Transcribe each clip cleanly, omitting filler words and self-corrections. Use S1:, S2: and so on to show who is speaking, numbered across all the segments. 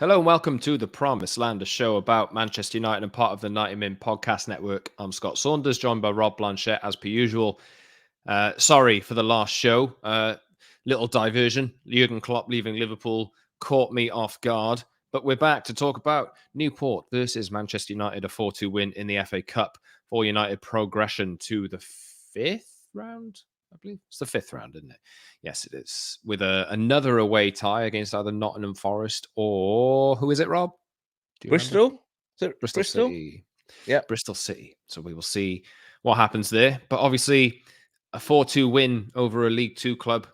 S1: Hello and welcome to The Promised Land, a show about Manchester United and part of the 90 Min podcast network. I'm Scott Saunders, joined by Rob Blanchette as per usual. Sorry for the last show. Little diversion. Jurgen Klopp leaving Liverpool caught me off guard. But we're back to talk about Newport versus Manchester United, a 4-2 win in the FA Cup for United progression to the fifth round. I believe it's the fifth round, isn't it? Yes, it is. With another away tie against either Nottingham Forest or who is it, Rob? Do you remember?
S2: Bristol? Is it
S1: Bristol City.
S2: Yeah.
S1: Bristol City. So we will see what happens there. But obviously, a 4-2 win over a League Two club.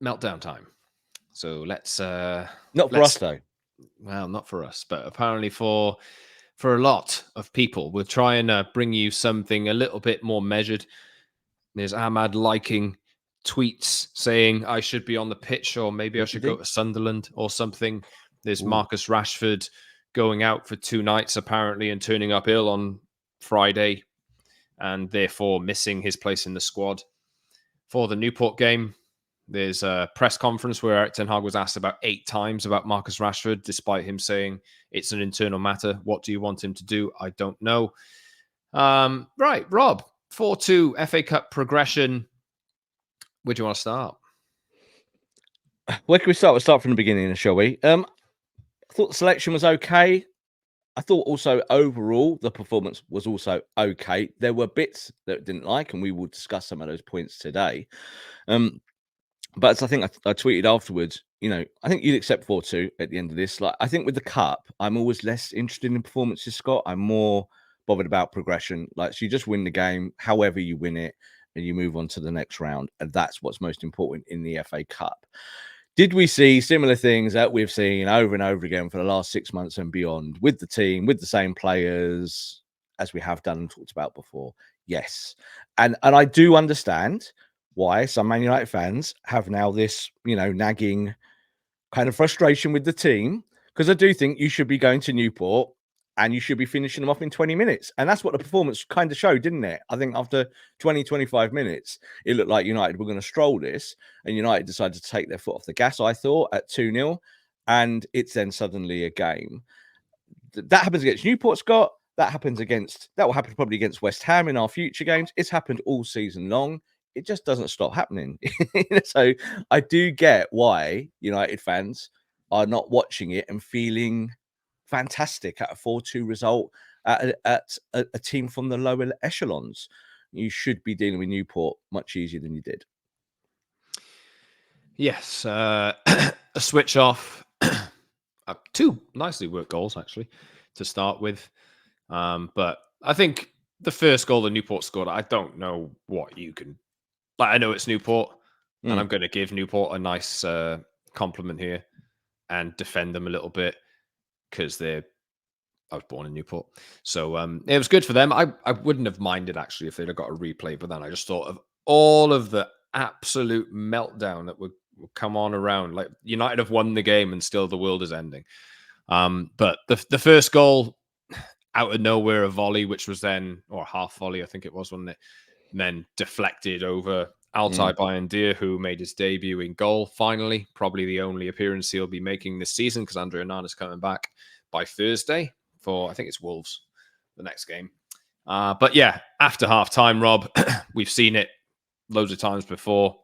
S1: Meltdown time. So let's
S2: Not for us, though.
S1: Well, not for us, but apparently for a lot of people. We'll try and bring you something a little bit more measured. There's Ahmad liking tweets saying I should be on the pitch, or maybe I should go to Sunderland or something. There's Marcus Rashford going out for 2 nights apparently and turning up ill on Friday and therefore missing his place in the squad for the Newport game. There's a press conference where Ten Hag was asked about 8 times about Marcus Rashford, despite him saying it's an internal matter. What do you want him to do? I don't know. Right, Rob. 4-2 FA Cup progression. Where do you want to start?
S2: Where can we start? We'll start from the beginning, shall we? I thought the selection was okay. I thought also overall the performance was also okay. There were bits that I didn't like, and we will discuss some of those points today. But as I think I tweeted afterwards, I think you'd accept 4-2 at the end of this. Like, I think with the cup, I'm always less interested in performances, Scott. I'm more bothered about progression. Like, so you just win the game, however you win it, and you move on to the next round. And that's what's most important in the FA Cup. Did we see similar things that we've seen over and over again for the last 6 months and beyond with the team, with the same players as we have done and talked about before? Yes. And I do understand why some Man United fans have now this, nagging kind of frustration with the team, because I do think you should be going to Newport and you should be finishing them off in 20 minutes. And that's what the performance kind of showed, didn't it? I think after 20, 25 minutes, it looked like United were going to stroll this, and United decided to take their foot off the gas, I thought, at 2-0. And it's then suddenly a game. That happens against Newport, Scott. That will happen probably against West Ham in our future games. It's happened all season long. It just doesn't stop happening. So I do get why United fans are not watching it and feeling fantastic at a 4-2 result at a team from the lower echelons. You should be dealing with Newport much easier than you did.
S1: Yes, a switch off. 2 nicely worked goals, actually, to start with. But I think the first goal that Newport scored, I don't know what you can... I know it's Newport, and I'm going to give Newport a nice compliment here and defend them a little bit, because I was born in Newport. So it was good for them. I wouldn't have minded, actually, if they'd have got a replay, but then I just thought of all of the absolute meltdown that would come on around. Like, United have won the game and still the world is ending. But the first goal, out of nowhere, a volley, which was then, or half volley, I think it was, wasn't it? And then deflected over Altay Bayındır, who made his debut in goal, finally. Probably the only appearance he'll be making this season, because Andre Onana's coming back by Thursday for, I think it's Wolves, the next game. But yeah, after half-time, Rob, we've seen it loads of times before.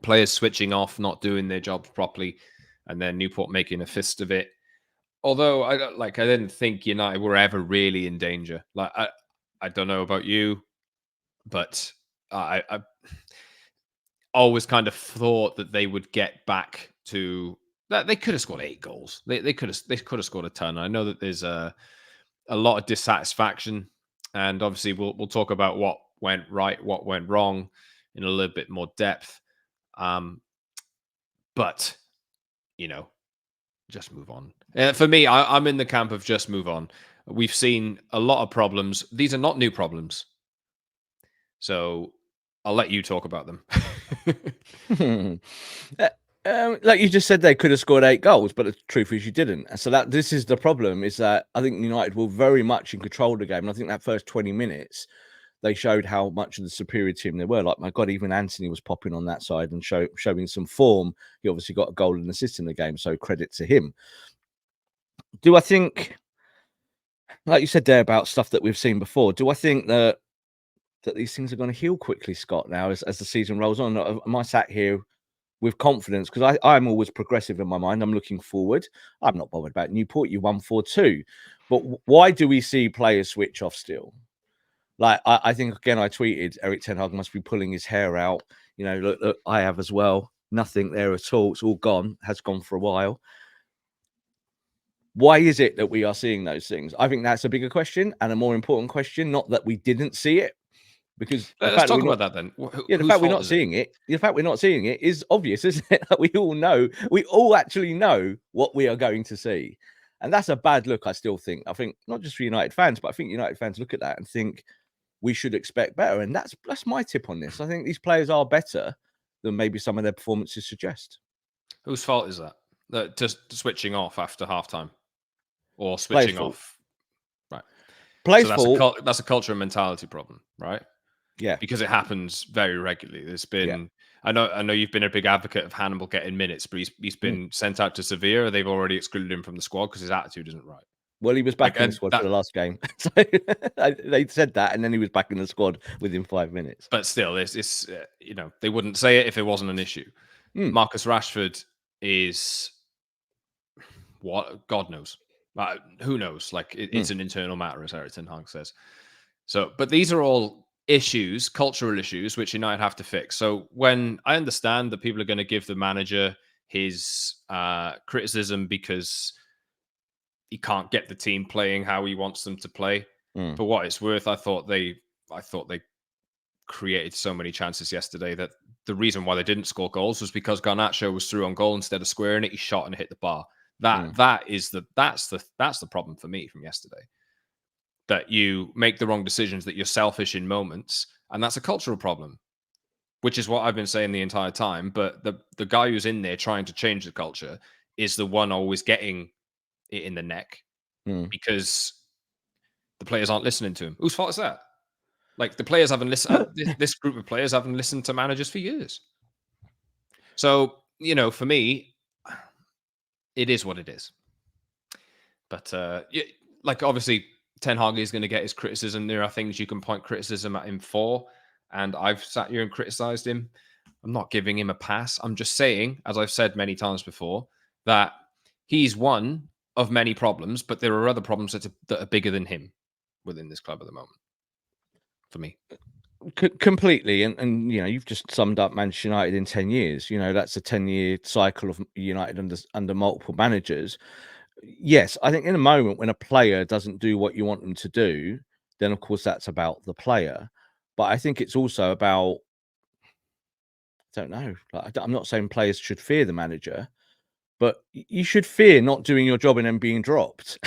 S1: Players switching off, not doing their jobs properly, and then Newport making a fist of it. Although I didn't think United were ever really in danger. Like, I don't know about you, but I always kind of thought that they would get back to that. They could have scored 8 goals. They could have scored a ton. I know that there's a lot of dissatisfaction, and obviously we'll talk about what went right, what went wrong in a little bit more depth. But just move on. For me, I'm in the camp of just move on. We've seen a lot of problems. These are not new problems. So I'll let you talk about them.
S2: Like you just said, they could have scored 8 goals, but the truth is you didn't. So this is the problem, is that I think United were very much in control of the game. And I think that first 20 minutes, they showed how much of the superior team they were. Like, my God, even Anthony was popping on that side and showing some form. He obviously got a goal and assist in the game, so credit to him. Do I think, like you said there about stuff that we've seen before, do I think that these things are going to heal quickly, Scott, now as the season rolls on? Am I sat here with confidence? Because I'm always progressive in my mind. I'm looking forward. I'm not bothered about Newport. You won 4-2. But why do we see players switch off still? Like, I think, again, I tweeted, Erik Ten Hag must be pulling his hair out. You know, look, I have as well. Nothing there at all. It's all gone, has gone for a while. Why is it that we are seeing those things? I think that's a bigger question and a more important question, not that we didn't see it. Because
S1: let's talk about that then.
S2: The fact we're not seeing it, the fact we're not seeing it is obvious, isn't it? We all know, we all actually know what we are going to see. And that's a bad look, I still think. I think not just for United fans, but I think United fans look at that and think we should expect better. And that's my tip on this. I think these players are better than maybe some of their performances suggest.
S1: Whose fault is that? Just switching off after halftime or switching off? Right.
S2: Players'
S1: fault. That's a culture and mentality problem, right?
S2: Yeah,
S1: because it happens very regularly. There's been, I know you've been a big advocate of Hannibal getting minutes, but he's been sent out to Sevilla. They've already excluded him from the squad because his attitude isn't right.
S2: Well, he was back in the squad for the last game. So they said that, and then he was back in the squad within 5 minutes.
S1: But still, it's you know, they wouldn't say it if it wasn't an issue. Marcus Rashford is what God knows. Who knows? Like it's an internal matter, as Erik Ten Hag says. So, but these are all issues, cultural issues, which United have to fix. So when I understand that people are going to give the manager his criticism because he can't get the team playing how he wants them to play, for what it's worth, I thought they created so many chances yesterday that the reason why they didn't score goals was because Garnacho was through on goal instead of squaring it. He shot and hit the bar. That's the problem for me from yesterday. That you make the wrong decisions, that you're selfish in moments, and that's a cultural problem, which is what I've been saying the entire time. But the guy who's in there trying to change the culture is the one always getting it in the neck because the players aren't listening to him. Whose fault is that? Like, the players haven't listened. This group of players haven't listened to managers for years. So, you know, for me, it is what it is. But like, obviously, Ten Hag is going to get his criticism. There are things you can point criticism at him for, and I've sat here and criticized him. I'm not giving him a pass. I'm just saying, as I've said many times before, that he's one of many problems, but there are other problems that are bigger than him within this club at the moment, for me.
S2: Completely. And you know, you've just summed up Manchester United in 10 years. You know, that's a 10-year cycle of United under multiple managers. Yes, I think in a moment when a player doesn't do what you want them to do, then of course that's about the player. But I think it's also about, I don't know, like, I'm not saying players should fear the manager, but you should fear not doing your job and then being dropped.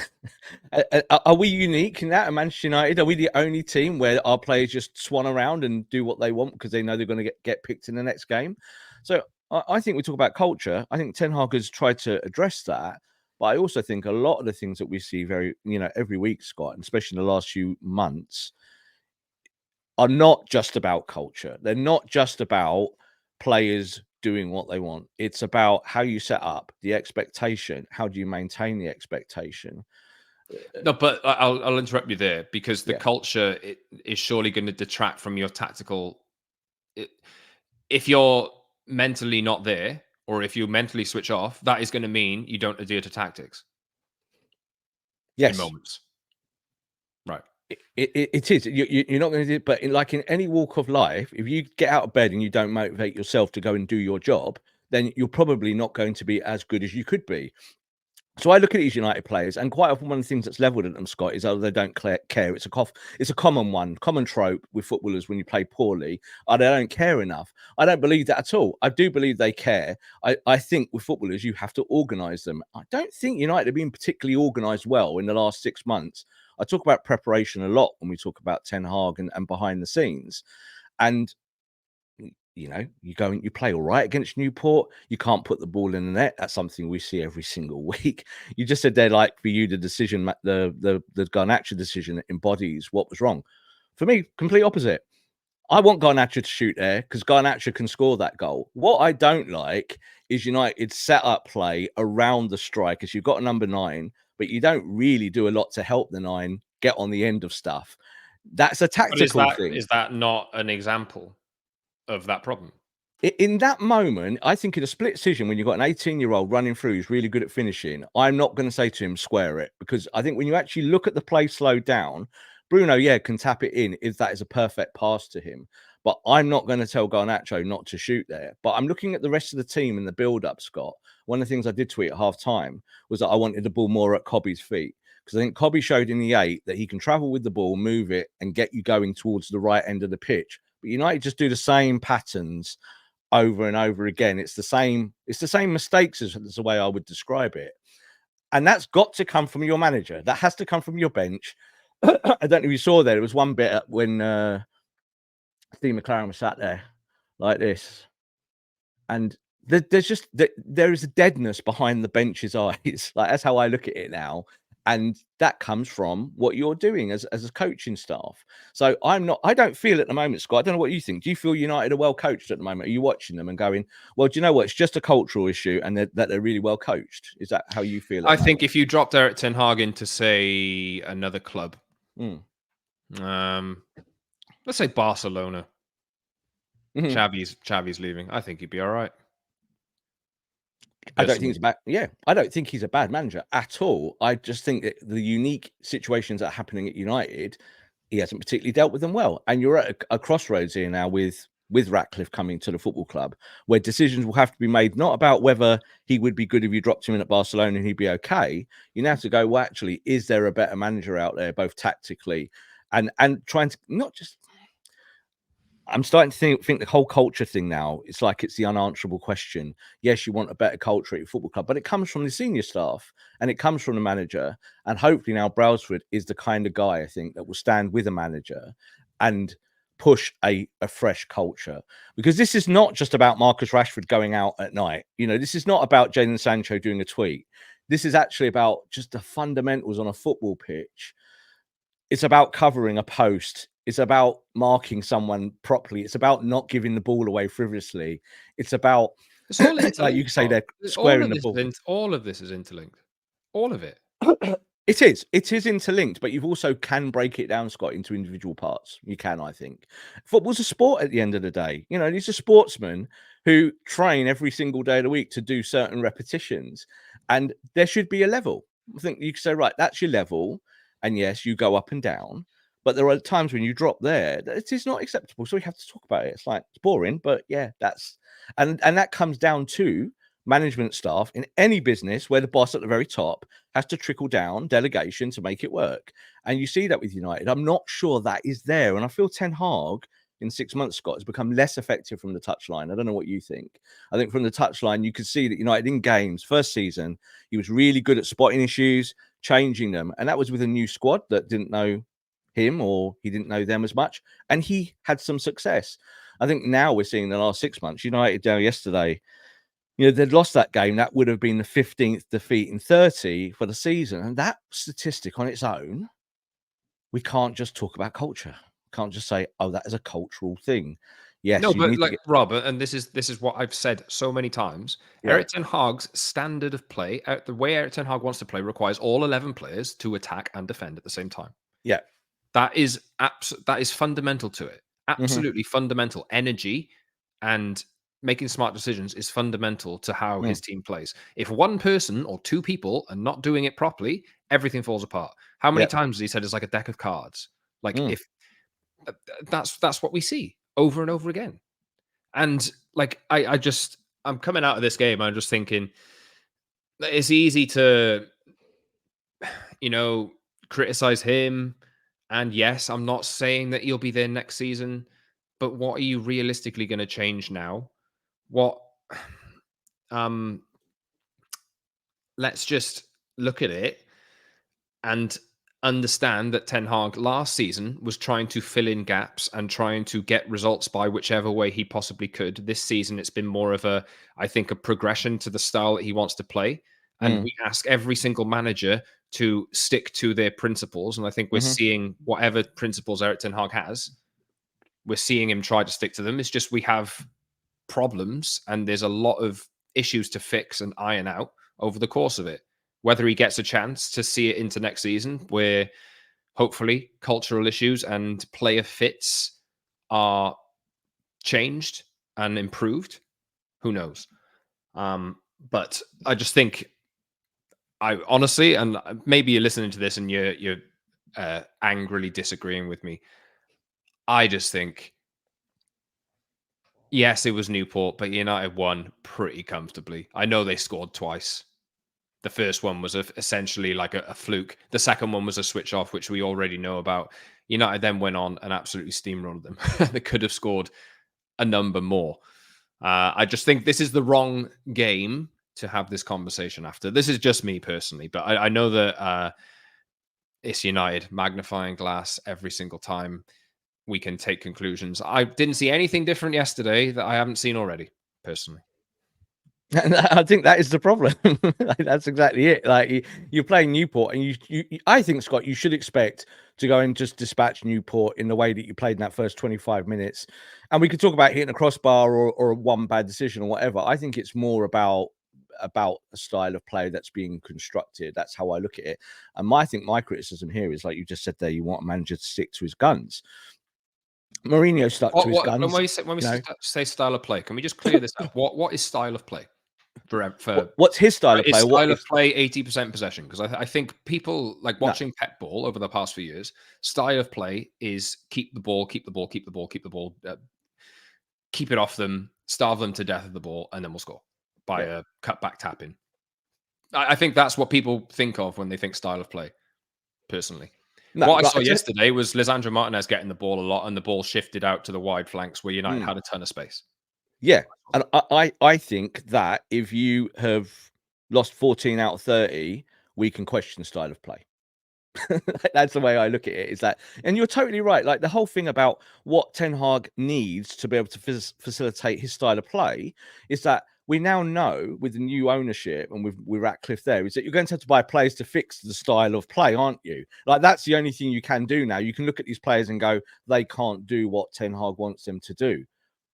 S2: Are we unique in that at Manchester United? Are we the only team where our players just swan around and do what they want because they know they're going to get picked in the next game? So I think we talk about culture. I think Ten Hag has tried to address that. But I also think a lot of the things that we see every week, Scott, and especially in the last few months, are not just about culture. They're not just about players doing what they want. It's about how you set up the expectation. How do you maintain the expectation?
S1: No, but I'll interrupt you there because the culture is surely going to detract from your tactical. If you're mentally not there, or if you mentally switch off, that is going to mean you don't adhere to tactics.
S2: Yes.
S1: In moments. Right.
S2: It is. You're not going to do it, but like in any walk of life, if you get out of bed and you don't motivate yourself to go and do your job, then you're probably not going to be as good as you could be. So I look at these United players, and quite often one of the things that's levelled at them, Scott, is they don't care. It's a common trope with footballers when you play poorly. They don't care enough. I don't believe that at all. I do believe they care. I think with footballers, you have to organise them. I don't think United have been particularly organised well in the last 6 months. I talk about preparation a lot when we talk about Ten Hag and behind the scenes. And you know, you go and you play all right against Newport. You can't put the ball in the net. That's something we see every single week. You just said there, like, for you, the decision, the Garnacho decision embodies what was wrong. For me, complete opposite. I want Garnacho to shoot there because Garnacho can score that goal. What I don't like is United set up play around the strikers. You've got a number 9, but you don't really do a lot to help the 9 get on the end of stuff. That's a tactical thing.
S1: Is that not an example of that problem?
S2: In that moment, I think in a split decision, when you've got an 18-year-old running through who's really good at finishing, I'm not going to say to him, square it, because I think when you actually look at the play slowed down, Bruno, can tap it in if that is a perfect pass to him. But I'm not going to tell Garnacho not to shoot there. But I'm looking at the rest of the team in the build-up, Scott. One of the things I did tweet at half-time was that I wanted the ball more at Cobby's feet. Because I think Cobby showed in the 8 that he can travel with the ball, move it, and get you going towards the right end of the pitch. But United just do the same patterns over and over again. It's the same mistakes as the way I would describe it. And that's got to come from your manager. That has to come from your bench. I don't know if you saw there was one bit when Steve McLaren was sat there like this, and there is a deadness behind the bench's eyes. Like, that's how I look at it now, and that comes from what you're doing as a coaching staff. So I don't feel at the moment, Scott, I don't know what you think. Do you feel United are well coached at the moment? Are you watching them and going, well, do you know what, it's just a cultural issue and that they're really well coached? Is that how you feel?
S1: I think if you dropped Erik Ten Hag into, say, another club, let's say Barcelona, Xavi's leaving, I think he'd be all right.
S2: I don't think I don't think he's a bad manager at all. I just think that the unique situations that are happening at United, he hasn't particularly dealt with them well. And you're at a crossroads here now with Ratcliffe coming to the football club, where decisions will have to be made, not about whether he would be good if you dropped him in at Barcelona and he'd be okay. You now have to go, well, actually, is there a better manager out there, both tactically and trying to not just... I'm starting to think the whole culture thing now, it's like it's the unanswerable question. Yes, you want a better culture at your football club, but it comes from the senior staff and it comes from the manager. And hopefully now Brailsford is the kind of guy, I think, that will stand with a manager and push a fresh culture. Because this is not just about Marcus Rashford going out at night. This is not about Jadon Sancho doing a tweet. This is actually about just the fundamentals on a football pitch. It's about covering a post. It's about marking someone properly. It's about not giving the ball away frivolously. It's about, like you can say, they're squaring the ball.
S1: All of this is interlinked. All of it.
S2: It is. It is interlinked, but you also can break it down, Scott, into individual parts. You can, I think. Football's a sport at the end of the day. These are sportsmen who train every single day of the week to do certain repetitions. And there should be a level. I think you can say, right, that's your level. And yes, you go up and down. But there are times when you drop there, it is not acceptable. So we have to talk about it. It's like, it's boring, but yeah, and that comes down to management staff in any business where the boss at the very top has to trickle down delegation to make it work. And you see that with United. I'm not sure that is there. And I feel Ten Hag in 6 months, Scott, has become less effective from the touchline. I don't know what you think. I think from the touchline, you could see that United in games, first season, he was really good at spotting issues, changing them. And that was with a new squad that didn't know him or he didn't know them as much, and he had some success. I think now we're seeing the last 6 months, United down yesterday, they'd lost that game. That would have been the 15th defeat in 30 for the season. And that statistic on its own, we can't just talk about culture. Can't just say, oh, that is a cultural thing. Yes,
S1: no, but like Rob, and this is what I've said so many times. Yeah. Erik Ten Hag's standard of play, the way Erik Ten Hag wants to play, requires all 11 players to attack and defend at the same time.
S2: Yeah.
S1: That is fundamental to it. Absolutely fundamental. Energy and making smart decisions is fundamental to how his team plays. If one person or two people are not doing it properly, everything falls apart. How many times has he said it's like a deck of cards? Like if that's what we see over and over again. And like I'm coming out of this game, I'm just thinking it's easy to criticize him. And yes, I'm not saying that he'll be there next season, but what are you realistically going to change now? Let's just look at it and understand that Ten Hag last season was trying to fill in gaps and trying to get results by whichever way he possibly could. This season, it's been more of I think a progression to the style that he wants to play. And we ask every single manager to stick to their principles. And I think we're seeing whatever principles Erik Ten Hag has, we're seeing him try to stick to them. It's just we have problems and there's a lot of issues to fix and iron out over the course of it. Whether he gets a chance to see it into next season, where hopefully cultural issues and player fits are changed and improved, who knows? But I just think, I honestly, and maybe you're listening to this and you're angrily disagreeing with me. I just think, yes, it was Newport, but United won pretty comfortably. I know they scored twice. The first one was essentially like a fluke. The second one was a switch off, which we already know about. United then went on and absolutely steamrolled them. They could have scored a number more. I just think this is the wrong game to have this conversation after. This is just me personally, but I know that it's United magnifying glass every single time we can take conclusions. I didn't see anything different yesterday that I haven't seen already, personally.
S2: And I think that is the problem. That's exactly it. Like you're playing Newport, and I think, Scott, you should expect to go and just dispatch Newport in the way that you played in that first 25 minutes. And we could talk about hitting a crossbar or one bad decision or whatever. I think it's more about a style of play that's being constructed. That's how I look at it. And I think my criticism here is, like you just said there, you want a manager to stick to his guns. Mourinho stuck to his guns.
S1: When we say style of play, can we just clear this up? What is style of play?
S2: What's his style of play?
S1: Style of play 80% possession? Because I think people like watching Pep Ball over the past few years. Style of play is keep the ball, keep the ball, keep the ball, keep the ball, keep it off them, starve them to death of the ball, and then we'll score by a cutback tap in. I think that's what people think of when they think style of play. Personally, what I saw yesterday was Lisandro Martinez getting the ball a lot, and the ball shifted out to the wide flanks where United had a ton of space.
S2: Yeah, and I think that if you have lost 14 out of 30, we can question style of play. That's the way I look at it. Is that, and you're totally right. Like the whole thing about what Ten Hag needs to be able to facilitate his style of play is that we now know with the new ownership and with Ratcliffe there is that you're going to have to buy players to fix the style of play, aren't you? Like that's the only thing you can do now. You can look at these players and go, they can't do what Ten Hag wants them to do.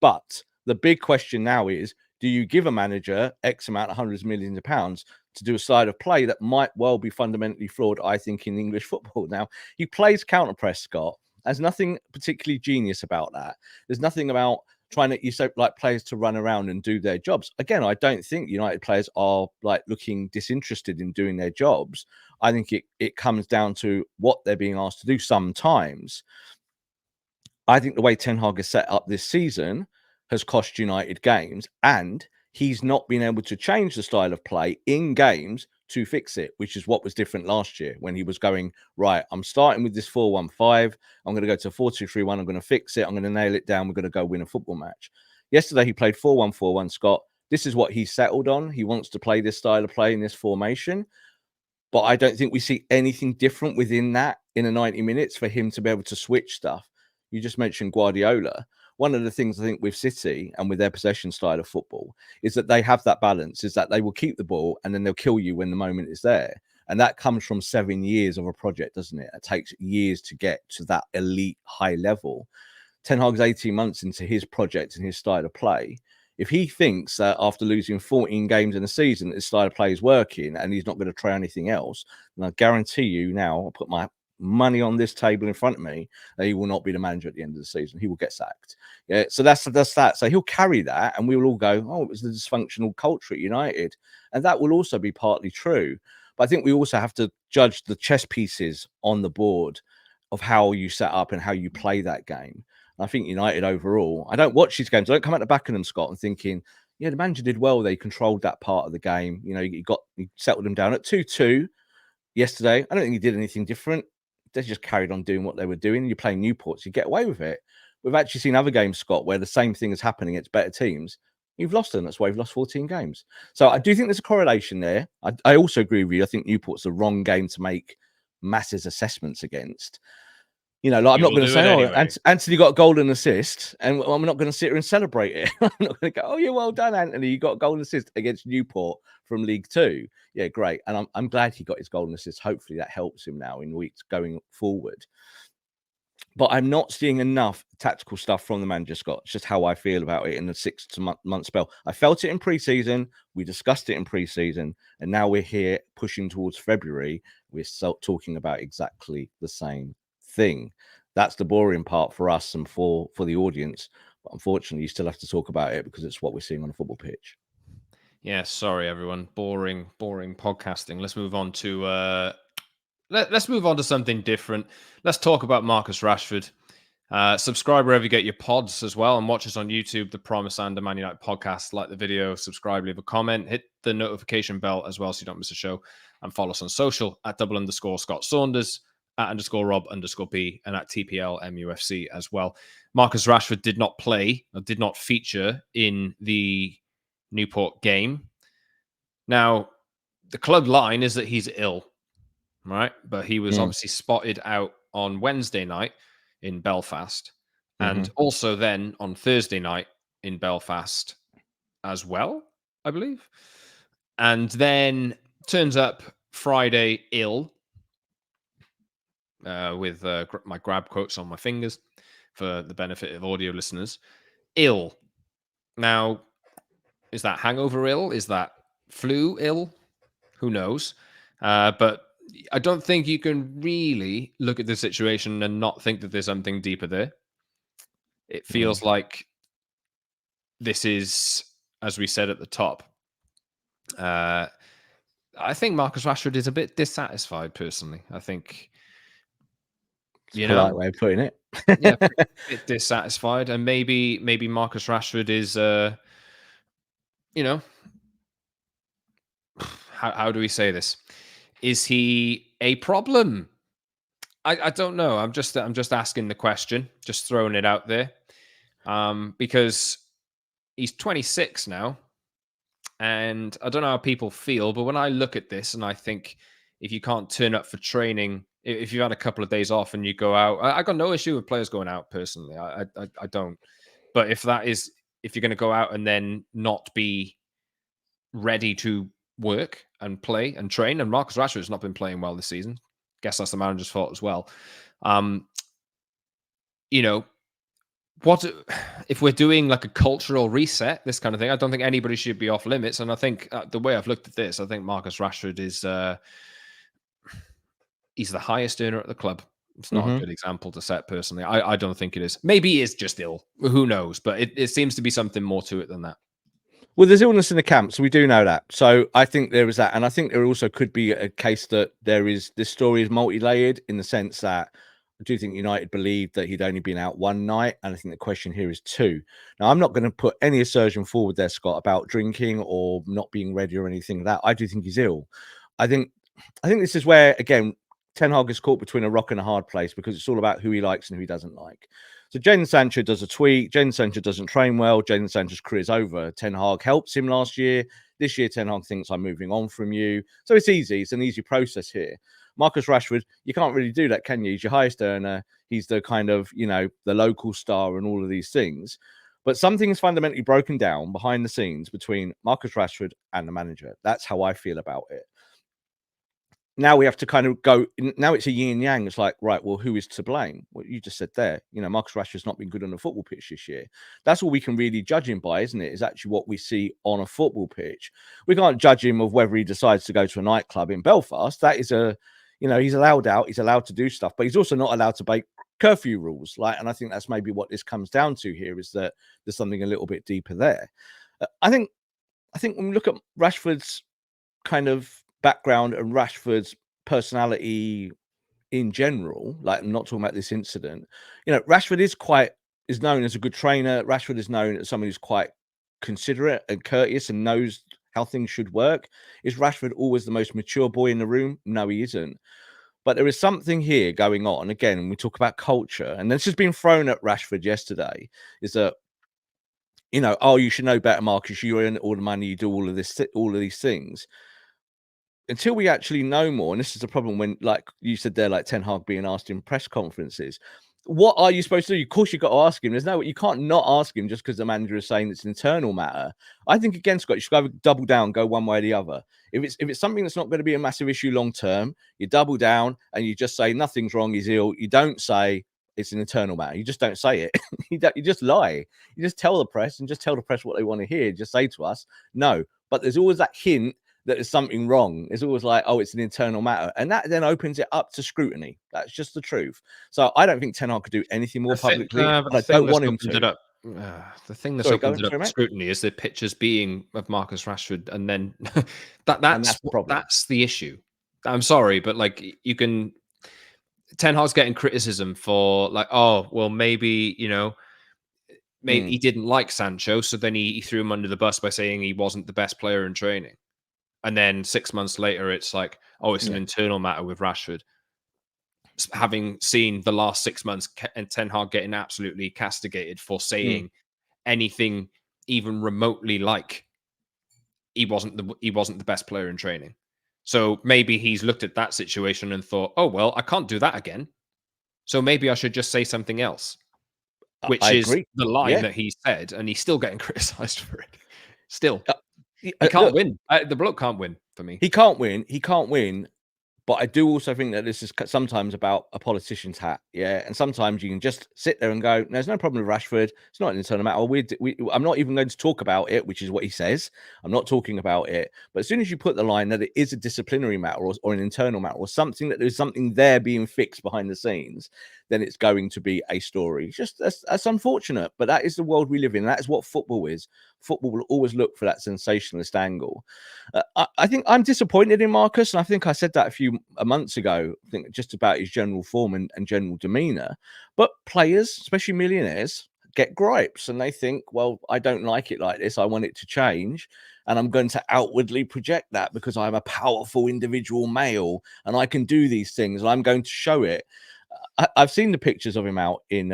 S2: But the big question now is, do you give a manager X amount of hundreds of millions of pounds to do a side of play that might well be fundamentally flawed, I think, in English football? Now, he plays counter-press, Scott. There's nothing particularly genius about that. There's nothing about trying to, you say, like players to run around and do their jobs. Again, I don't think United players are like looking disinterested in doing their jobs. I think it comes down to what they're being asked to do sometimes. I think the way Ten Hag is set up this season has cost United games, and he's not been able to change the style of play in games to fix it, which is what was different last year when he was going, right, I'm starting with this 4-1-5. I'm going to go to 4-2-3-1. I'm going to fix it. I'm going to nail it down. We're going to go win a football match. Yesterday, he played 4-1-4-1, Scott. This is what he's settled on. He wants to play this style of play in this formation. But I don't think we see anything different within that in the 90 minutes for him to be able to switch stuff. You just mentioned Guardiola. One of the things I think with City and with their possession style of football is that they have that balance, is that they will keep the ball and then they'll kill you when the moment is there. And that comes from 7 years of a project, doesn't it? It takes years to get to that elite high level. Ten Hag's 18 months into his project and his style of play. If he thinks that after losing 14 games in a season, his style of play is working and he's not going to try anything else, then I guarantee you now, I'll put my money on this table in front of me, that he will not be the manager at the end of the season. He will get sacked. Yeah, so that's that. So he'll carry that, and we will all go, oh, it was the dysfunctional culture at United, and that will also be partly true. But I think we also have to judge the chess pieces on the board of how you set up and how you play that game. And I think United overall, I don't watch these games. I don't come at the back of them, Scott, and thinking, yeah, the manager did well. They controlled that part of the game. You know, he settled them down at 2-2 yesterday. I don't think he did anything different. They just carried on doing what they were doing. You're playing Newport, so you get away with it. We've actually seen other games, Scott, where the same thing is happening against better teams. You've lost them. That's why you've lost 14 games. So I do think there's a correlation there. I also agree with you. I think Newport's the wrong game to make massive assessments against. You know, like I'm
S1: You
S2: not
S1: will
S2: going to
S1: do
S2: say,
S1: it
S2: "Oh,
S1: anyway.
S2: Anthony got a golden assist," and I'm not going to sit here and celebrate it. I'm not going to go, "Oh, yeah, well done, Anthony. You got a golden assist against Newport from League Two. Yeah, great." And I'm glad he got his golden assist. Hopefully, that helps him now in weeks going forward. But I'm not seeing enough tactical stuff from the manager, Scott. It's just how I feel about it in the 6 month spell. I felt it in pre-season. We discussed it in pre-season, and now we're here pushing towards February. We're talking about exactly the same thing. That's the boring part for us and for the audience. But unfortunately, you still have to talk about it because it's what we're seeing on a football pitch.
S1: Yeah, sorry everyone. Boring podcasting. Let's move on to let's move on to something different. Let's talk about Marcus Rashford. Subscribe wherever you get your pods as well, and watch us on YouTube, the Promise and the Man United podcast. Like the video, subscribe, leave a comment, hit the notification bell as well so you don't miss a show, and follow us on social at @_Scott Saunders, at @Rob_B, and at TPL MUFC as well. Marcus Rashford did not play, or did not feature in the Newport game. Now, the club line is that he's ill, right? But he was obviously spotted out on Wednesday night in Belfast, and also then on Thursday night in Belfast as well, I believe. And then turns up Friday ill, with my grab quotes on my fingers for the benefit of audio listeners. Ill. Now, is that hangover ill? Is that flu ill? Who knows? But I don't think you can really look at the situation and not think that there's something deeper there. It feels like this is, as we said at the top, I think Marcus Rashford is a bit dissatisfied, personally. I think,
S2: It's a polite way of putting it.
S1: yeah, a bit dissatisfied. And maybe Marcus Rashford is, how do we say this? Is he a problem? I don't know. I'm just asking the question, just throwing it out there, because he's 26 now, and I don't know how people feel, but when I look at this and I think, if you can't turn up for training, if you've had a couple of days off and you go out, I got no issue with players going out personally. I don't. But if you're going to go out and then not be ready to work and play and train, and Marcus Rashford has not been playing well this season. Guess that's the manager's fault as well. What if we're doing like a cultural reset, this kind of thing? I don't think anybody should be off limits. And I think the way I've looked at this, I think Marcus Rashford is he's the highest earner at the club. It's not a good example to set personally. I don't think it is. Maybe he is just ill. Who knows? But it seems to be something more to it than that.
S2: Well, there's illness in the camp, so we do know that. So I think there is that. And I think there also could be a case that this story is multi-layered, in the sense that I do think United believed that he'd only been out one night. And I think the question here is two. Now, I'm not going to put any assertion forward there, Scott, about drinking or not being ready or anything like that. I do think he's ill. I think this is where, again, Ten Hag is caught between a rock and a hard place, because it's all about who he likes and who he doesn't like. So Jadon Sancho does a tweet. Jadon Sancho doesn't train well. Jadon Sancho's career's over. Ten Hag helps him last year. This year, Ten Hag thinks, I'm moving on from you. So it's easy. It's an easy process here. Marcus Rashford, you can't really do that, can you? He's your highest earner. He's the kind of, the local star and all of these things. But something's fundamentally broken down behind the scenes between Marcus Rashford and the manager. That's how I feel about it. Now we have to kind of go. Now it's a yin and yang. It's like, right, well, who is to blame? What you just said there. Marcus Rashford's not been good on the football pitch this year. That's all we can really judge him by, isn't it? Is actually what we see on a football pitch. We can't judge him of whether he decides to go to a nightclub in Belfast. That is he's allowed out. He's allowed to do stuff, but he's also not allowed to break curfew rules. And I think that's maybe what this comes down to here, is that there's something a little bit deeper there. I think when we look at Rashford's kind of background and Rashford's personality in general, like, I'm not talking about this incident, Rashford is known as a good trainer. Rashford is known as someone who's quite considerate and courteous and knows how things should work. Is Rashford always the most mature boy in the room? No, he isn't. But there is something here going on. Again, when we talk about culture, and this has been thrown at Rashford yesterday, is that, you should know better, Marcus. You earn all the money, you do all of these things. until we actually know more, and this is the problem when, like you said there, like Ten Hag being asked in press conferences, what are you supposed to do? Of course, you've got to ask him. You can't not ask him just because the manager is saying it's an internal matter. I think again, Scott, you should either double down, go one way or the other. If it's something that's not going to be a massive issue long term, you double down and you just say nothing's wrong, he's ill. You don't say it's an internal matter. You just don't say it. You just lie. You just tell the press and just tell the press what they want to hear. Just say to us, no. But there's always that hint that there's something wrong. It's always like, oh, it's an internal matter. And that then opens it up to scrutiny. That's just the truth. So I don't think Ten Hag could do anything more publicly.
S1: But
S2: I don't want him to.
S1: The thing that's opened it up to scrutiny is the pictures being of Marcus Rashford, and then that's the issue. I'm sorry, but like you can, Ten Hag's getting criticism for like, oh, well, maybe maybe he didn't like Sancho, so then he threw him under the bus by saying he wasn't the best player in training. And then 6 months later, it's like, oh, it's an internal matter with Rashford. Having seen the last 6 months and Ten Hag getting absolutely castigated for saying anything even remotely like he wasn't the best player in training. So maybe he's looked at that situation and thought, oh, well, I can't do that again. So maybe I should just say something else, which is the line that he said, and he's still getting criticized for it. Still. He can't win. The bloke can't win for me.
S2: He can't win. He can't win. But I do also think that this is sometimes about a politician's hat. Yeah. And sometimes you can just sit there and go, there's no problem with Rashford. It's not an internal matter. I'm not even going to talk about it, which is what he says. I'm not talking about it. But as soon as you put the line that it is a disciplinary matter or an internal matter or something, that there's something there being fixed behind the scenes, then it's going to be a story. Just that's unfortunate, but that is the world we live in. That is what football is. Football will always look for that sensationalist angle. I think I'm disappointed in Marcus, and I think I said that a few months ago. I think just about his general form and general demeanour. But players, especially millionaires, get gripes, and they think, well, I don't like it like this. I want it to change. And I'm going to outwardly project that because I'm a powerful individual male and I can do these things. And I'm going to show it. I've seen the pictures of him out in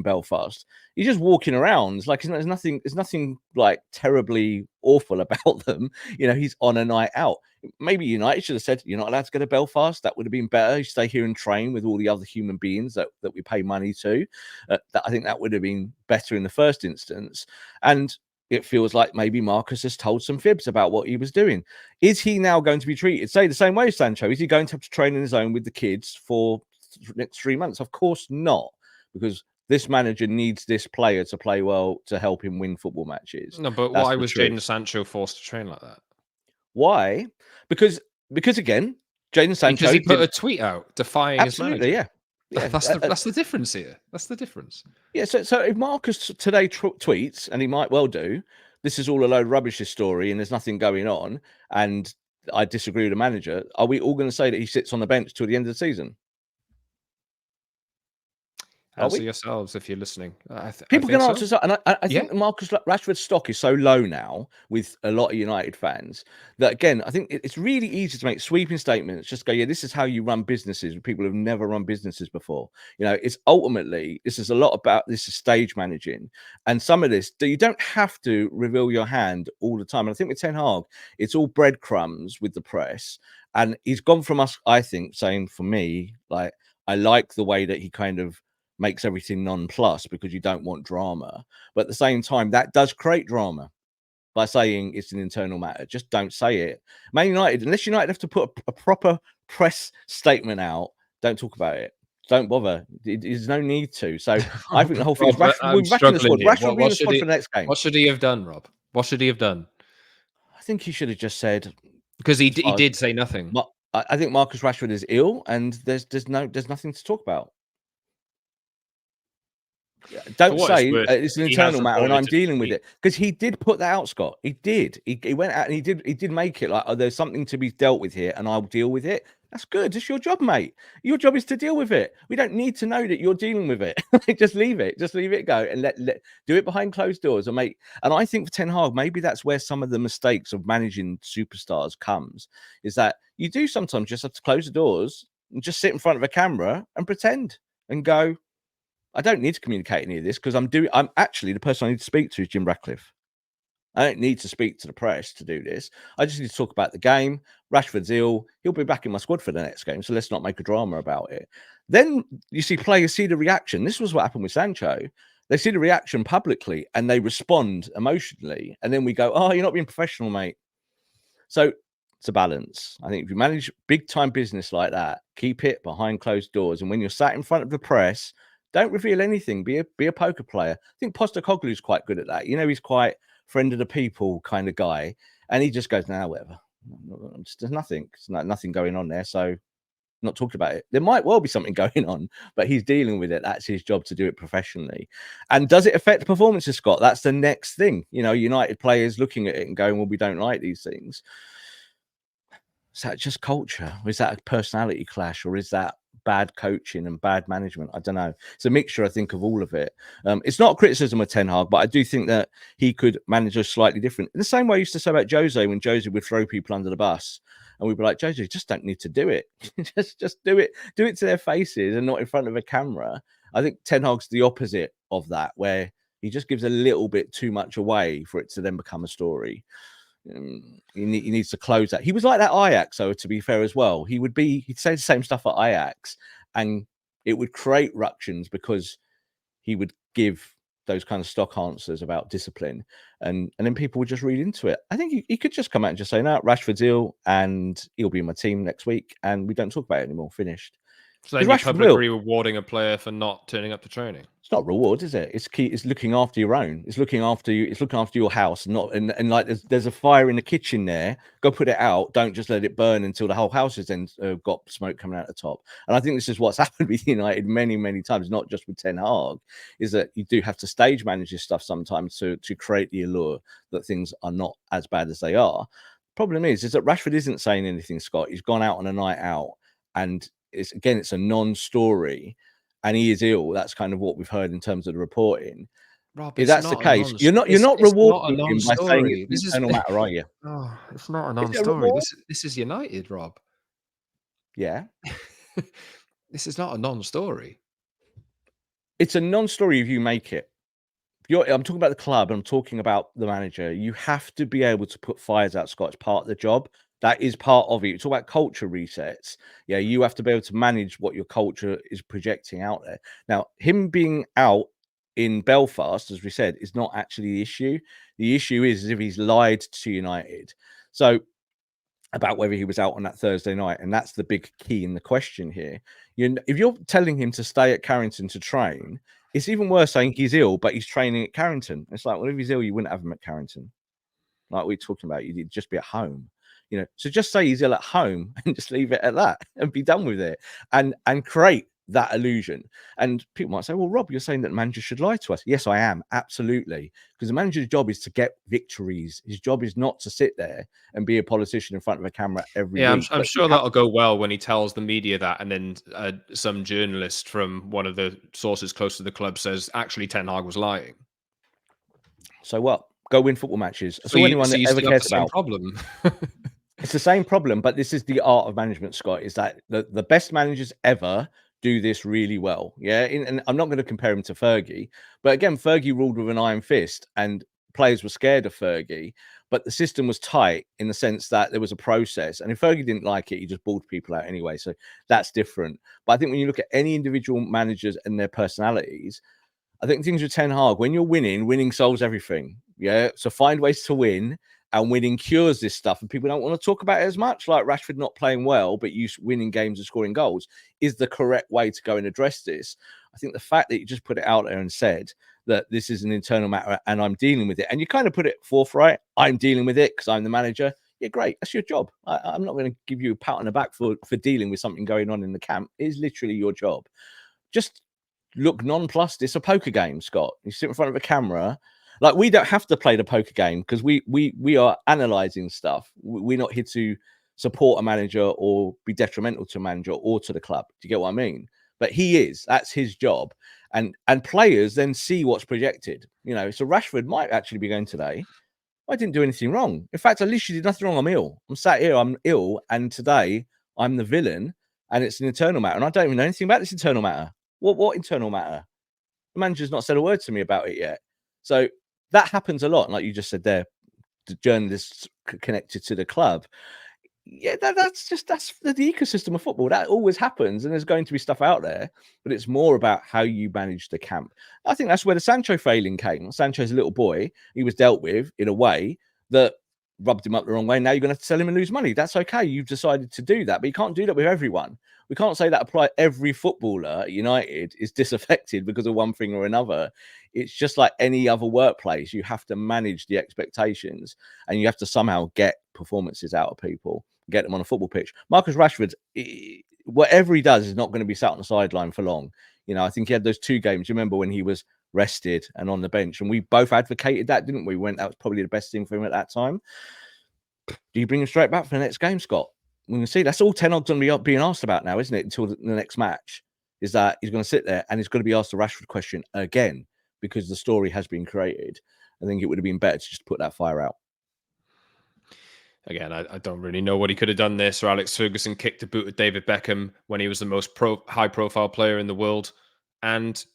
S2: Belfast. He's just walking around. It's like there's nothing like terribly awful about them. He's on a night out. Maybe United should have said, you're not allowed to go to Belfast. That would have been better. You stay here and train with all the other human beings that we pay money to. I think that would have been better in the first instance. And it feels like maybe Marcus has told some fibs about what he was doing. Is he now going to be treated, say, the same way as Sancho? Is he going to have to train on his own with the kids for next 3 months? Of course not, because this manager needs this player to play well to help him win football matches.
S1: No, but why was Jadon Sancho forced to train like that?
S2: Why? Because again, Jadon Sancho,
S1: because he put a tweet out defying his manager.
S2: Yeah.
S1: That's the difference here. That's the difference.
S2: Yeah. So if Marcus today tweets, and he might well do, this is all a load of rubbish, this story, and there's nothing going on, and I disagree with the manager, are we all going to say that he sits on the bench till the end of the season?
S1: Answer yourselves if you're listening.
S2: People can answer so. And I think Marcus Rashford's stock is so low now with a lot of United fans that, again, I think it's really easy to make sweeping statements. Just go, yeah, this is how you run businesses with people who've never run businesses before. It's ultimately, this is a lot about this is stage managing. And some of this, you don't have to reveal your hand all the time. And I think with Ten Hag, it's all breadcrumbs with the press. And he's gone from us, I think, saying for me, like, I like the way that he kind of makes everything non-plus because you don't want drama. But at the same time, that does create drama by saying it's an internal matter. Just don't say it. Man United, unless United have to put a proper press statement out, don't talk about it. Don't bother. There's no need to. So I think the whole thing is Rashford being the squad for the next game.
S1: What should he have done, Rob? What should he have done?
S2: I think he should have just said,
S1: because he did say nothing.
S2: I think Marcus Rashford is ill, and there's nothing to talk about. Don't say it's an internal matter and I'm dealing with it, because he did put that out, Scott. He did. He went out and he did make it like, oh, there's something to be dealt with here and I'll deal with it. That's good. It's your job, mate. Your job is to deal with it. We don't need to know that you're dealing with it. Just leave it. Just leave it go and let do it behind closed doors. And I think for Ten Hag, maybe that's where some of the mistakes of managing superstars comes, is that you do sometimes just have to close the doors and just sit in front of a camera and pretend and go, I don't need to communicate any of this because I'm actually the person I need to speak to is Jim Ratcliffe. I don't need to speak to the press to do this. I just need to talk about the game. Rashford's ill. He'll be back in my squad for the next game. So let's not make a drama about it. Then you see players see the reaction. This was what happened with Sancho. They see the reaction publicly and they respond emotionally. And then we go, oh, you're not being professional, mate. So it's a balance. I think if you manage big time business like that, keep it behind closed doors. And when you're sat in front of the press, don't reveal anything. Be a poker player. I think Postecoglou's quite good at that. You know, he's quite friend of the people kind of guy, and he just goes, "Nah, whatever. There's nothing. There's nothing going on there." So, not talking about it. There might well be something going on, but he's dealing with it. That's his job to do it professionally. And does it affect performances, Scott? That's the next thing. You know, United players looking at it and going, "Well, we don't like these things." Is that just culture? Or is that a personality clash? Or is that bad coaching and bad management? I don't know. It's a mixture, I think, of all of it. It's not a criticism of Ten Hag, but I do think that he could manage us slightly different. In the same way I used to say about Jose, when Jose would throw people under the bus. And we'd be like, Jose, you just don't need to do it. just do it. Do it to their faces and not in front of a camera. I think Ten Hag's the opposite of that, where he just gives a little bit too much away for it to then become a story. He needs to close that. He was like that Ajax, so to be fair as well. He'd say the same stuff at Ajax, and it would create ructions because he would give those kind of stock answers about discipline, and then people would just read into it. I think he could just come out and just say, "No, Rashford's ill, and he'll be in my team next week, and we don't talk about it anymore. Finished."
S1: So then you're publicly rewarding a player for not turning up to training.
S2: It's not reward, is it? It's key. It's looking after your own. It's looking after you. It's looking after your house. And like there's a fire in the kitchen there. Go put it out. Don't just let it burn until the whole house has then got smoke coming out the top. And I think this is what's happened with United many times, not just with Ten Hag, is that you do have to stage manage this stuff sometimes to create the allure that things are not as bad as they are. Problem is that Rashford isn't saying anything, Scott. He's gone out on a night out, and it's a non-story. And he is ill. That's kind of what we've heard in terms of the reporting.
S1: Rob,
S2: if that's the case, you're not rewarding him by saying it's an internal matter, are you?
S1: Oh, it's not a non-story. This is United, Rob.
S2: Yeah.
S1: This is not a non-story.
S2: It's a non-story if you make it. I'm talking about the club. I'm talking about the manager. You have to be able to put fires out, Scott. It's part of the job. That is part of it. You talk about culture resets. Yeah, you have to be able to manage what your culture is projecting out there. Now, him being out in Belfast, as we said, is not actually the issue. The issue is if he's lied to United. So about whether he was out on that Thursday night, and that's the big key in the question here. If you're telling him to stay at Carrington to train, it's even worse saying he's ill, but he's training at Carrington. It's like, well, if he's ill, you wouldn't have him at Carrington. Like we're talking about, you'd just be at home. So just say he's ill at home and just leave it at that and be done with it and create that illusion. And people might say, well, Rob, you're saying that the manager should lie to us. Yes, I am. Absolutely. Because the manager's job is to get victories. His job is not to sit there and be a politician in front of a camera every week.
S1: I'm sure that'll go well when he tells the media that. And then some journalist from one of the sources close to the club says, actually, Ten Hag was lying.
S2: So what? Go win football matches. That's all anyone ever cares about.
S1: Problem.
S2: It's the same problem, but this is the art of management, Scott, is that the best managers ever do this really well. Yeah. And I'm not going to compare him to Fergie, but again, Fergie ruled with an iron fist and players were scared of Fergie, but the system was tight in the sense that there was a process. And if Fergie didn't like it, he just balled people out anyway. So that's different. But I think when you look at any individual managers and their personalities, I think things with Ten Hag, when you're winning solves everything. Yeah. So find ways to win, and winning cures this stuff. And people don't want to talk about it as much, like Rashford not playing well, but you winning games and scoring goals is the correct way to go and address this. I think the fact that you just put it out there and said that this is an internal matter and I'm dealing with it, and you kind of put it forthright, I'm dealing with it because I'm the manager. Yeah, great. That's your job. I'm not going to give you a pat on the back for dealing with something going on in the camp. It is literally your job. Just look nonplussed. It's a poker game, Scott. You sit in front of a camera. Like, we don't have to play the poker game because we are analyzing stuff. We're not here to support a manager or be detrimental to a manager or to the club. Do you get what I mean? But he is. That's his job. And players then see what's projected. So Rashford might actually be going today. I didn't do anything wrong. In fact, at least you did nothing wrong. I'm ill. I'm sat here. I'm ill. And today I'm the villain. And it's an internal matter. And I don't even know anything about this internal matter. What internal matter? The manager's not said a word to me about it yet. So that happens a lot. Like you just said there, the journalists connected to the club. Yeah, that's the ecosystem of football. That always happens, and there's going to be stuff out there, but it's more about how you manage the camp. I think that's where the Sancho failing came. Sancho's a little boy. He was dealt with in a way that rubbed him up the wrong way. Now you're going to have to sell him and lose money. That's okay. You've decided to do that, but you can't do that with everyone. We can't say that apply every footballer at United is disaffected because of one thing or another. It's just like any other workplace. You have to manage the expectations, and you have to somehow get performances out of people, get them on a football pitch. Marcus Rashford, whatever he does is not going to be sat on the sideline for long. You know, I think he had those 2 games. You remember when he was rested and on the bench, and we both advocated that, didn't we? That was probably the best thing for him at that time. Do you bring him straight back for the next game, Scott? We can see that's all Ten Hag's going to be being asked about now, isn't it? Until the next match, is that he's going to sit there and he's going to be asked the Rashford question again because the story has been created. I think it would have been better to just put that fire out.
S1: Again, I don't really know what he could have done there. Sir Alex Ferguson kicked a boot at David Beckham when he was the most high-profile player in the world and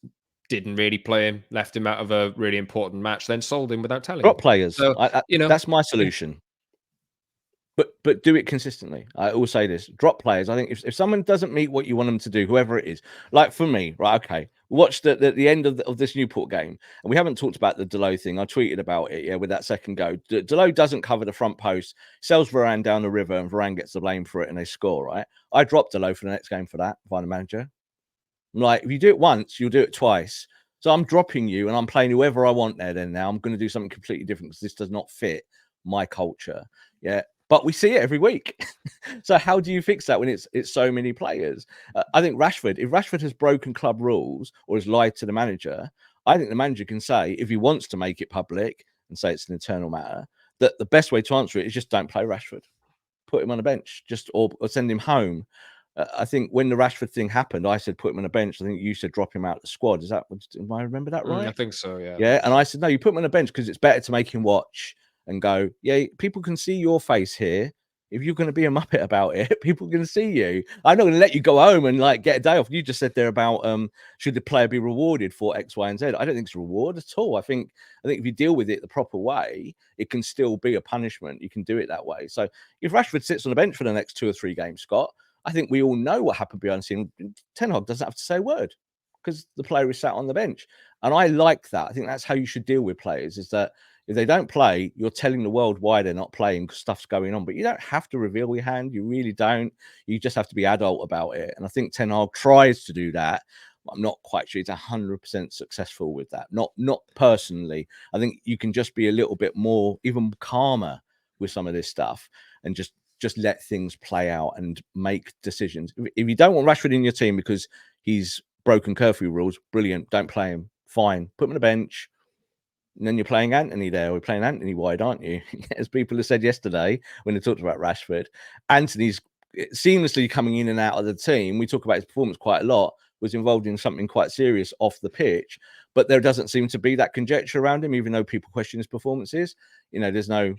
S1: didn't really play him, left him out of a really important match, then sold him without telling him.
S2: Drop players.
S1: So,
S2: that's my solution. But do it consistently. I will say this: drop players. I think if someone doesn't meet what you want them to do, whoever it is, like for me, right? Okay, watch the end of this Newport game, and we haven't talked about the Delot thing. I tweeted about it, yeah, with that second go. Delot doesn't cover the front post, sells Varane down the river, and Varane gets the blame for it, and they score. Right? I dropped Delot for the next game for that. If I'm the manager, like if you do it once, you'll do it twice. So I'm dropping you, and I'm playing whoever I want there. Then now I'm going to do something completely different because this does not fit my culture. Yeah. But we see it every week. So how do you fix that when it's so many players? I think Rashford, if Rashford has broken club rules or has lied to the manager, I think the manager can say, if he wants to make it public and say it's an internal matter, that the best way to answer it is just don't play Rashford. Put him on a bench, or send him home. I think when the Rashford thing happened, I said put him on a bench. I think you said drop him out of the squad. Am I remember that right?
S1: I think so, yeah.
S2: Yeah, and I said, no, you put him on a bench because it's better to make him watch and go, yeah, people can see your face here. If you're going to be a muppet about it, people can see you. I'm not going to let you go home and like get a day off. You just said there about should the player be rewarded for X, Y, and Z. I don't think it's a reward at all. I think if you deal with it the proper way, it can still be a punishment. You can do it that way. So if Rashford sits on the bench for the next 2 or 3 games, Scott, I think we all know what happened behind the scene. Ten Hag doesn't have to say a word because the player is sat on the bench. And I like that. I think that's how you should deal with players, is that if they don't play, you're telling the world why they're not playing because stuff's going on. But you don't have to reveal your hand. You really don't. You just have to be adult about it. And I think Ten Hag tries to do that. I'm not quite sure he's 100% successful with that. Not personally. I think you can just be a little bit more, even calmer with some of this stuff and just let things play out and make decisions. If you don't want Rashford in your team because he's broken curfew rules, brilliant. Don't play him. Fine. Put him on the bench. And then you're playing Anthony there. We're playing Anthony wide, aren't you? As people have said yesterday when they talked about Rashford, Anthony's seamlessly coming in and out of the team. We talk about his performance quite a lot. Was involved in something quite serious off the pitch, but there doesn't seem to be that conjecture around him, even though people question his performances. You know, there's no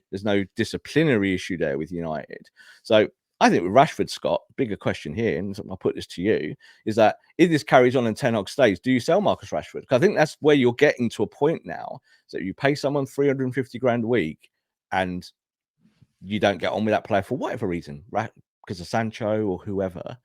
S2: disciplinary issue there with United. So I think with Rashford, Scott, bigger question here, and I'll put this to you, is that if this carries on and Ten Hag stays, do you sell Marcus Rashford? Because I think that's where you're getting to a point now. So you pay someone 350 grand a week and you don't get on with that player for whatever reason, right? Because of Sancho or whoever.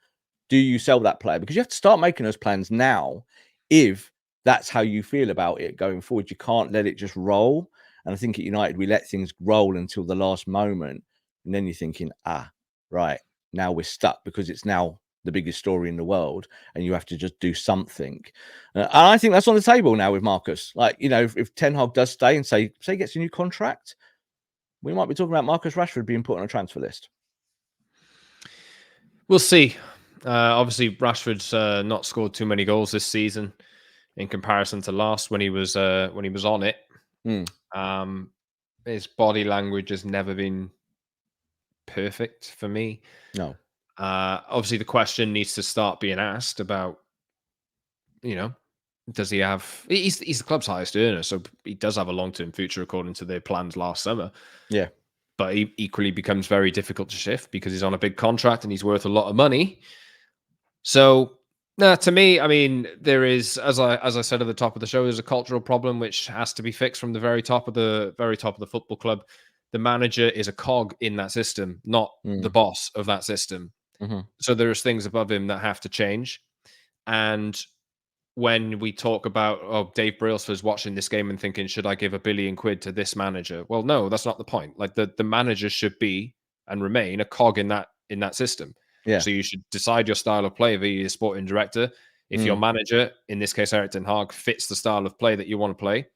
S2: Do you sell that player? Because you have to start making those plans now if that's how you feel about it going forward. You can't let it just roll. And I think at United, we let things roll until the last moment. And then you're thinking, right, now we're stuck because it's now the biggest story in the world and you have to just do something. And I think that's on the table now with Marcus. Like, you know, if Ten Hag does stay and say he gets a new contract, we might be talking about Marcus Rashford being put on a transfer list.
S1: We'll see. Obviously, Rashford's not scored too many goals this season in comparison to last when he was on it. His body language has never been perfect for me.
S2: No.
S1: Obviously, the question needs to start being asked about, you know, does he have? He's the club's highest earner, so he does have a long-term future according to their plans last summer.
S2: Yeah.
S1: But he equally becomes very difficult to shift because he's on a big contract and he's worth a lot of money. So, to me, I mean, there is, as I said at the top of the show, there's a cultural problem which has to be fixed from the very top of the football club. the manager is a cog in that system, not the boss of that system. So there's things above him that have to change. And when we talk about, oh, Dave Brailsford's watching this game and thinking, should I give £1 billion to this manager? Well, no, that's not the point. Like the manager should be and remain a cog in that system.
S2: Yeah.
S1: So you should decide your style of play via your sporting director. If your manager, in this case Erik Ten Hag, fits the style of play that you want to play,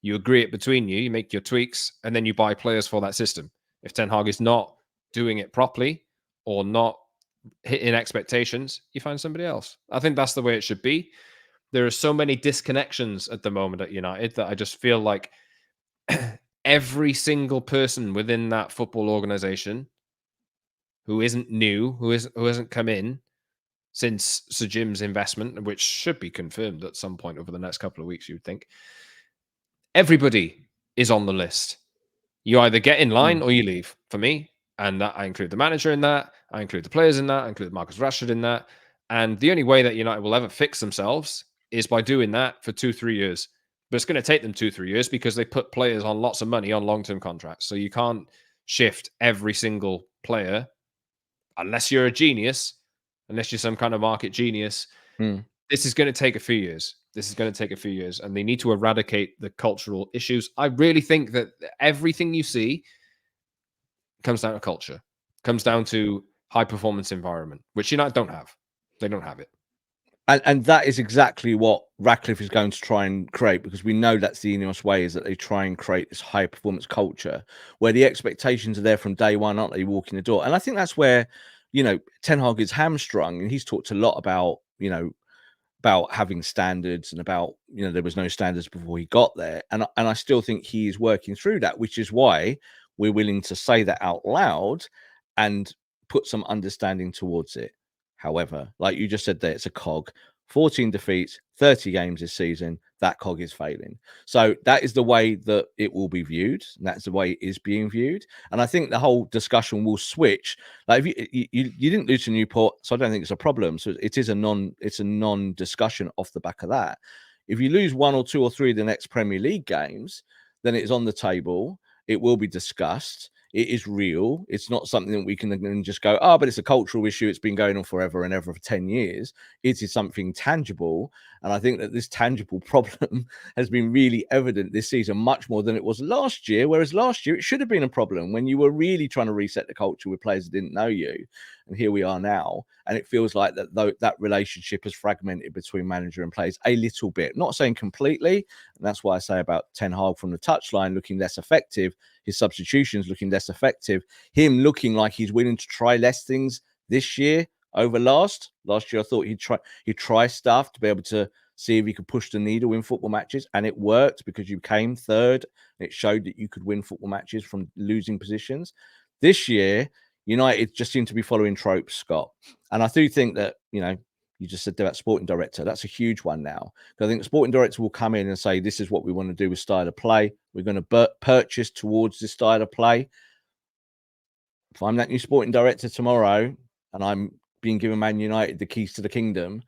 S1: you agree it between you, you make your tweaks, and then you buy players for that system. If Ten Hag is not doing it properly or not hitting expectations, you find somebody else. I think that's the way it should be. There are so many disconnections at the moment at United that I just feel like every single person within that football organization who isn't new, who hasn't come in since Sir Jim's investment, which should be confirmed at some point over the next couple of weeks, you would think. Everybody is on the list. You either get in line or you leave, for me. And that I include the manager in that. I include the players in that. I include Marcus Rashford in that. And the only way that United will ever fix themselves is by doing that for 2-3 years. But it's going to take them 2-3 years because they put players on lots of money on long-term contracts. So you can't shift every single player unless you're a genius, unless you're some kind of market genius. This is going to take a few years. And they need to eradicate the cultural issues. I really think that everything you see comes down to culture, comes down to high performance environment, which United don't have. They don't have it.
S2: And that is exactly what Ratcliffe is going to try and create, because we know that's the Ineos way, is that they try and create this high performance culture where the expectations are there from day one, aren't they? Walking the door. And I think that's where, Ten Hag is hamstrung, and he's talked a lot about, about having standards and about, there was no standards before he got there. And I still think he is working through that, which is why we're willing to say that out loud and put some understanding towards it. However, like you just said there, it's a cog. 14 defeats, 30 games this season. That cog is failing. So that is the way that it will be viewed. And that's the way it is being viewed. And I think the whole discussion will switch. Like if you didn't lose to Newport, so I don't think it's a problem. So it's a non-discussion off the back of that. If you lose 1 or 2 or 3 of the next Premier League games, then it's on the table. It will be discussed. It is real. It's not something that we can just go, oh, but it's a cultural issue. It's been going on forever and ever for 10 years. It is something tangible. And I think that this tangible problem has been really evident this season, much more than it was last year. Whereas last year, it should have been a problem when you were really trying to reset the culture with players that didn't know you. And here we are now. And it feels like that relationship has fragmented between manager and players a little bit. Not saying completely. And that's why I say about Ten Hag from the touchline looking less effective. His substitutions looking less effective. Him looking like he's willing to try less things this year over last. Last year, I thought he'd try stuff to be able to see if he could push the needle in football matches. And it worked because you came third. And it showed that you could win football matches from losing positions. This year, United just seem to be following tropes, Scott. And I do think that, you just said about sporting director. That's a huge one now. Because I think the sporting director will come in and say, this is what we want to do with style of play. We're going to purchase towards this style of play. If I'm that new sporting director tomorrow and I'm being given Man United the keys to the kingdom,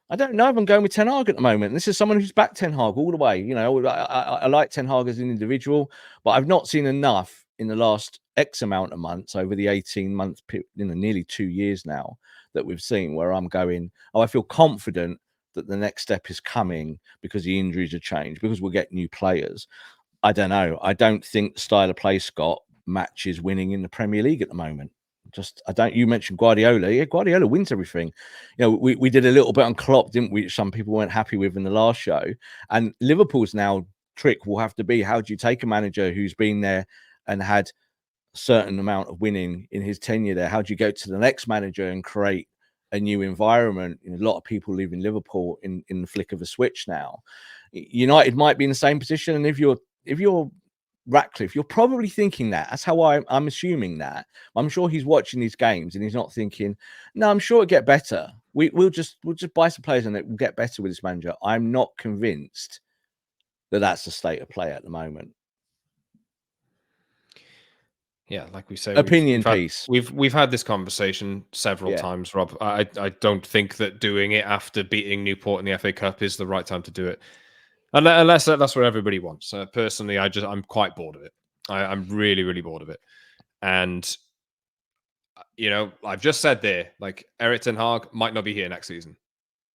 S2: I don't know if I'm going with Ten Hag at the moment. This is someone who's backed Ten Hag all the way. I like Ten Hag as an individual, but I've not seen enough in the last X amount of months over the 18 months, nearly 2 years now that we've seen where I'm going, I feel confident that the next step is coming because the injuries are changed, because we'll get new players. I don't know. I don't think the style of play, Scott, matches winning in the Premier League at the moment. You mentioned Guardiola. Yeah, Guardiola wins everything. We did a little bit on Klopp, didn't we? Some people weren't happy with in the last show. And Liverpool's now trick will have to be, how do you take a manager who's been there and had a certain amount of winning in his tenure there? How do you go to the next manager and create a new environment? A lot of people leaving Liverpool in the flick of a switch now. United might be in the same position. And if you're Ratcliffe, you're probably thinking that. That's how I'm assuming that. I'm sure he's watching these games and he's not thinking, no, I'm sure it'll get better. We'll just buy some players and it will get better with this manager. I'm not convinced that that's the state of play at the moment.
S1: Yeah, like we say,
S2: opinion piece.
S1: We've had this conversation several times, Rob. I don't think that doing it after beating Newport in the FA Cup is the right time to do it. Unless that's what everybody wants. Personally, I'm quite bored of it. I'm really, really bored of it. And, I've just said there, like, Erik Ten Hag might not be here next season.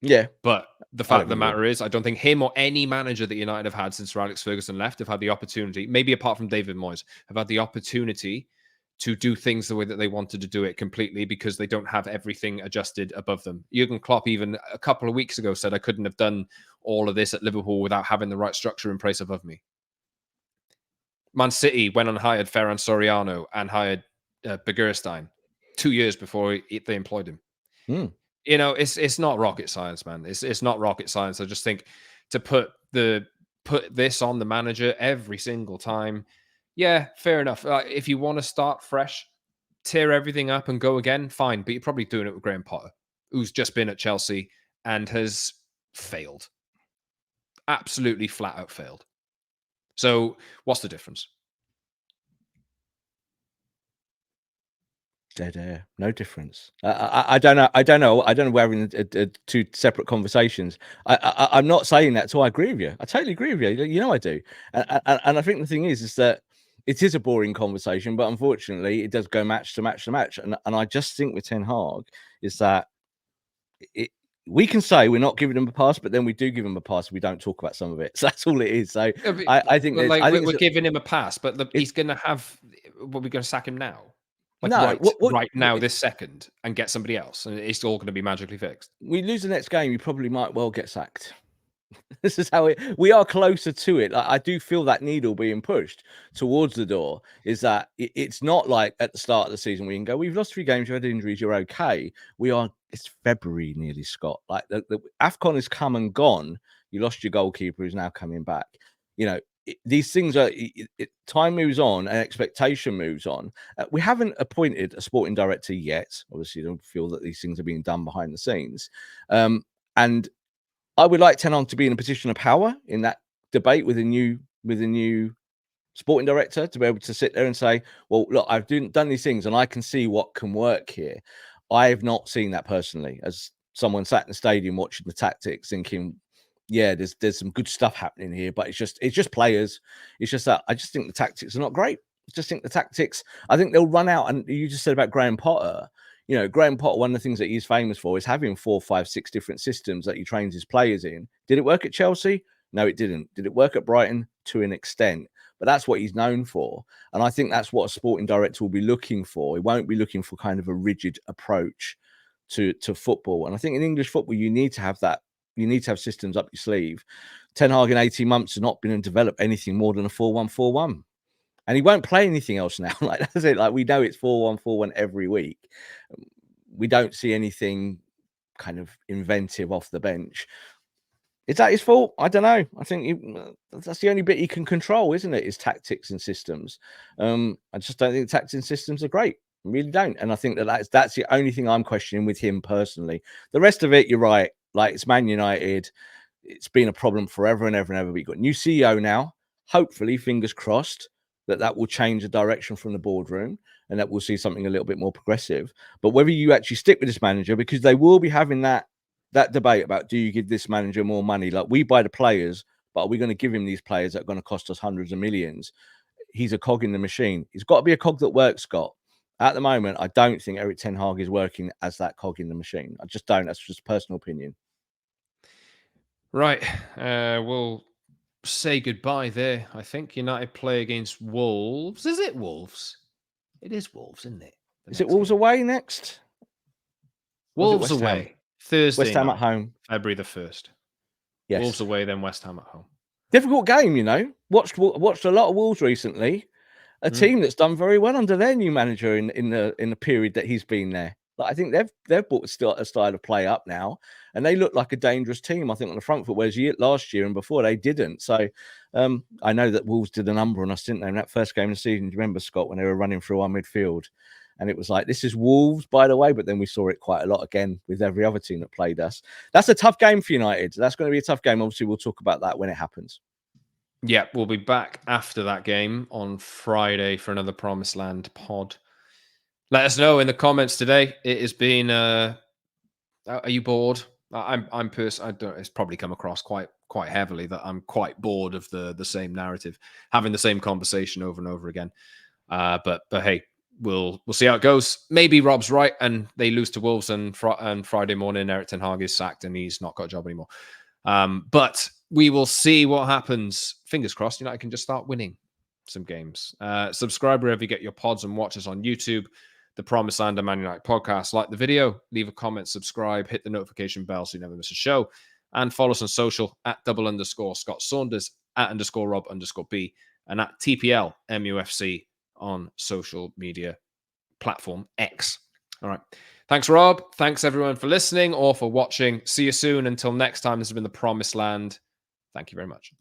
S2: Yeah,
S1: But the
S2: I
S1: fact
S2: don't
S1: of the
S2: think he will.
S1: matter is, I don't think him or any manager that United have had since Sir Alex Ferguson left have had the opportunity, maybe apart from David Moyes, have had the opportunity to do things the way that they wanted to do it completely because they don't have everything adjusted above them. Jurgen Klopp, even a couple of weeks ago, said I couldn't have done all of this at Liverpool without having the right structure in place above me. Man City went and hired Ferran Soriano and hired Bergerstein 2 years before they employed him.
S2: Mm.
S1: It's not rocket science, man. It's not rocket science. I just think to put this on the manager every single time. Yeah, fair enough. If you want to start fresh, tear everything up and go again, fine. But you're probably doing it with Graham Potter, who's just been at Chelsea and has failed. Absolutely flat out failed. So what's the difference?
S2: Dead air, no difference. I don't know. I don't know. I don't know. We're having two separate conversations. I'm not saying that, so I agree with you. I totally agree with you. You know, I do. And I think the thing is that it is a boring conversation, but unfortunately, it does go match to match to match. And I just think with Ten Hag is that we can say we're not giving them a pass, but then we do give them a pass. We don't talk about some of it. So that's all it is. So I think
S1: we're giving him a pass, but he's going to have. What we're going to sack him now. Like
S2: no,
S1: right now, this second, and get somebody else, and it's all going to be magically fixed.
S2: We lose the next game, you probably might well get sacked. This is how we are closer to it. Like, I do feel that needle being pushed towards the door. Is that it's not like at the start of the season we can go, we've lost 3 games, you've had injuries, you're okay. It's February nearly, Scott. Like the AFCON has come and gone. You lost your goalkeeper, who's now coming back. These things are time moves on and expectation moves on. We haven't appointed a sporting director yet. Obviously, don't feel that these things are being done behind the scenes. And I would like Ten Hag to be in a position of power in that debate with a new sporting director, to be able to sit there and say, well, look, I've done these things and I can see what can work here. I have not seen that personally, as someone sat in the stadium watching the tactics thinking, yeah, there's some good stuff happening here, but it's just players. It's just that I just think the tactics are not great. I just think the tactics, I think they'll run out. And you just said about Graham Potter. Graham Potter, one of the things that he's famous for is having 4, 5, 6 different systems that he trains his players in. Did it work at Chelsea? No, it didn't. Did it work at Brighton? To an extent. But that's what he's known for. And I think that's what a sporting director will be looking for. He won't be looking for kind of a rigid approach to football. And I think in English football, you need to have that. You need to have systems up your sleeve. Ten Hag in 18 months has not been able to develop anything more than a 4-1-4-1. And he won't play anything else now. Like that's it. Like we know it's 4-1-4-1 every week. We don't see anything kind of inventive off the bench. Is that his fault? I don't know. I think that's the only bit he can control, isn't it? Is tactics and systems. I just don't think tactics and systems are great. I really don't. And I think that's the only thing I'm questioning with him personally. The rest of it, you're right. Like it's Man United. It's been a problem forever and ever and ever. We've got new CEO now. Hopefully, fingers crossed, that will change the direction from the boardroom and that we'll see something a little bit more progressive. But whether you actually stick with this manager, because they will be having that debate about, do you give this manager more money? Like we buy the players, but are we going to give him these players that are going to cost us hundreds of millions? He's a cog in the machine. He's got to be a cog that works, Scott. At the moment, I don't think Erik Ten Hag is working as that cog in the machine. I just don't. That's just a personal opinion.
S1: Right. We'll say goodbye there. I think United play against Wolves. Is it Wolves? It is Wolves, isn't it?
S2: Is it Wolves away next?
S1: Wolves away. Thursday
S2: West Ham
S1: night,
S2: at home.
S1: February the 1st.
S2: Yes.
S1: Wolves away, then West Ham at home.
S2: Difficult game, Watched a lot of Wolves recently. A team that's done very well under their new manager in the period that he's been there. But I think they've brought a style of play up now, and they look like a dangerous team. I think on the front foot, whereas last year and before they didn't. So I know that Wolves did a number on us, didn't they, in that first game of the season? Do you remember, Scott, when they were running through our midfield? And it was like, this is Wolves, by the way. But then we saw it quite a lot again with every other team that played us. That's a tough game for United. That's going to be a tough game. Obviously, we'll talk about that when it happens.
S1: Yeah, we'll be back after that game on Friday for another Promised Land pod. Let us know in the comments today. It has been, are you bored? I'm I don't. It's probably come across quite heavily that I'm quite bored of the same narrative, having the same conversation over and over again. But hey, we'll see how it goes. Maybe Rob's right, and they lose to Wolves, and Friday morning, Erik Ten Hag is sacked, and he's not got a job anymore. But we will see what happens. Fingers crossed, United can just start winning some games. Subscribe wherever you get your pods and watch us on YouTube. The Promised Land and Man United podcast. Like the video, leave a comment, subscribe, hit the notification bell so you never miss a show, and follow us on social at @Scott Saunders, at _Rob_B, and at TPL MUFC on social media platform X. All right. Thanks, Rob. Thanks, everyone, for listening or for watching. See you soon. Until next time, this has been The Promised Land. Thank you very much.